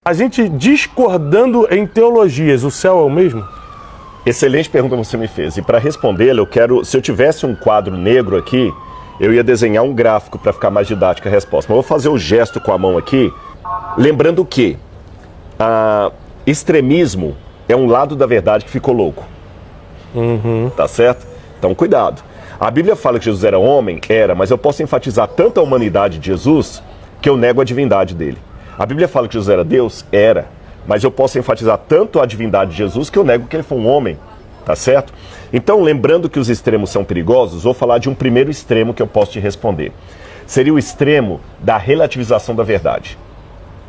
A gente discordando em teologias, o céu é o mesmo? Excelente pergunta que você me fez. E para respondê-la, se eu tivesse um quadro negro aqui, eu ia desenhar um gráfico para ficar mais didática a resposta. Mas eu vou fazer o gesto com a mão aqui, lembrando que extremismo é um lado da verdade que ficou louco. Tá certo? Então, cuidado. A Bíblia fala que Jesus era homem? Era, mas eu posso enfatizar tanto a humanidade de Jesus que eu nego a divindade dele. A Bíblia fala que Jesus era Deus? Era. Mas eu posso enfatizar tanto a divindade de Jesus que eu nego que ele foi um homem. Tá certo? Então, lembrando que os extremos são perigosos, vou falar de um primeiro extremo que eu posso te responder. Seria o extremo da relativização da verdade.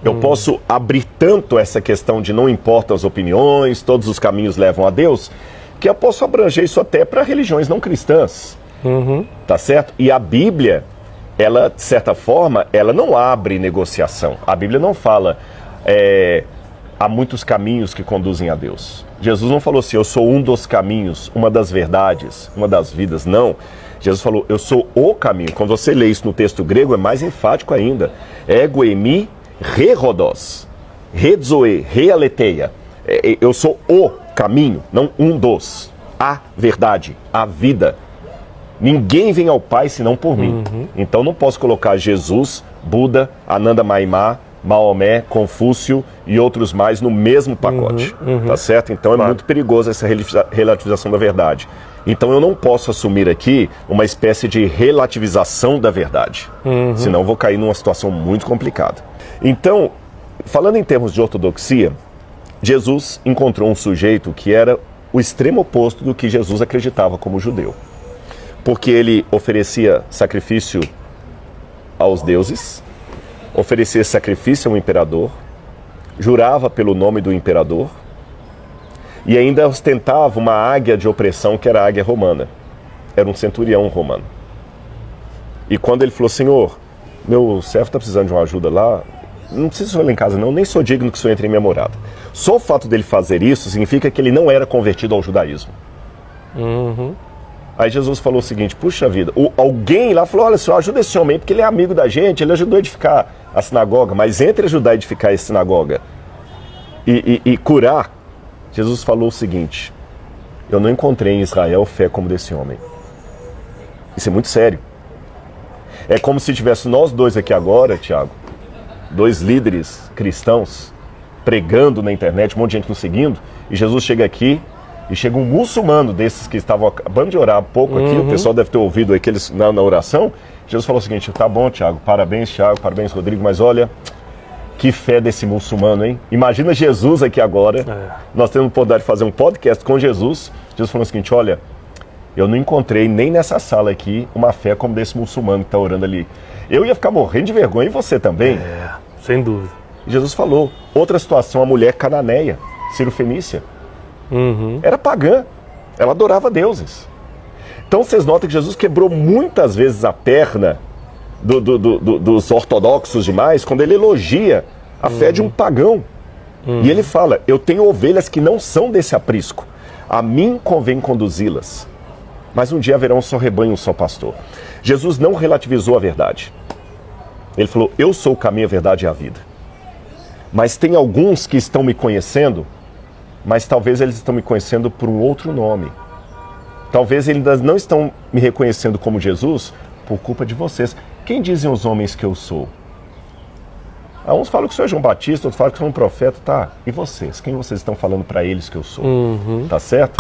Eu posso abrir tanto essa questão de não importam as opiniões, todos os caminhos levam a Deus, que eu posso abranger isso até para religiões não cristãs. Tá certo? E a Bíblia, ela, de certa forma, ela não abre negociação. A Bíblia não fala, há muitos caminhos que conduzem a Deus. Jesus não falou assim, eu sou um dos caminhos, uma das verdades, uma das vidas. Não. Jesus falou, eu sou o caminho. Quando você lê isso no texto grego, é mais enfático ainda. Ego emi re rodos, redzoe, realeteia. Eu sou o caminho, não um dos. A verdade, a vida. Ninguém vem ao Pai senão por mim. Então não posso colocar Jesus, Buda, Ananda Maimá, Maomé, Confúcio e outros mais no mesmo pacote. Tá certo? Então é muito perigoso essa relativização da verdade. Então eu não posso assumir aqui uma espécie de relativização da verdade. Senão eu vou cair numa situação muito complicada. Então, falando em termos de ortodoxia, Jesus encontrou um sujeito que era o extremo oposto do que Jesus acreditava como judeu. Porque ele oferecia sacrifício aos deuses, oferecia sacrifício ao imperador, jurava pelo nome do imperador e ainda ostentava uma águia de opressão que era a águia romana. Era um centurião romano. E quando ele falou, Senhor, meu servo está precisando de uma ajuda lá, não precisa ir lá em casa não, nem sou digno que o Senhor entre em minha morada. Só o fato dele fazer isso significa que ele não era convertido ao judaísmo. Aí Jesus falou o seguinte, puxa vida, alguém lá falou, olha, Senhor, ajuda esse homem aí, porque ele é amigo da gente, ele ajudou a edificar a sinagoga, mas entre ajudar a edificar a sinagoga e curar, Jesus falou o seguinte, eu não encontrei em Israel fé como desse homem. Isso é muito sério. É como se tivesse nós dois aqui agora, Tiago, dois líderes cristãos, pregando na internet, um monte de gente nos seguindo, e Jesus chega aqui, e chega um muçulmano desses que estavam acabando de orar há pouco aqui, o pessoal deve ter ouvido aqueles na oração. Jesus falou o seguinte, tá bom, Tiago, parabéns, Rodrigo, mas olha, que fé desse muçulmano, hein? Imagina Jesus aqui agora, nós temos a oportunidade de fazer um podcast com Jesus. Jesus falou o seguinte, olha, eu não encontrei nem nessa sala aqui uma fé como desse muçulmano que está orando ali. Eu ia ficar morrendo de vergonha, e você também? Sem dúvida. Jesus falou, outra situação, a mulher cananeia, Cirofenícia. Era pagã, ela adorava deuses. Então vocês notam que Jesus quebrou muitas vezes a perna dos ortodoxos demais quando ele elogia a fé de um pagão. E ele fala, eu tenho ovelhas que não são desse aprisco, a mim convém conduzi-las, mas um dia haverá um só rebanho, um só pastor. Jesus não relativizou a verdade. Ele falou, eu sou o caminho, a verdade e a vida. Mas tem alguns que estão me conhecendo, mas talvez eles estão me conhecendo por um outro nome. Talvez eles ainda não estão me reconhecendo como Jesus por culpa de vocês. Quem dizem os homens que eu sou? Uns falam que sou João Batista, outros falam que sou um profeta. Tá, e vocês? Quem vocês estão falando para eles que eu sou? Tá certo?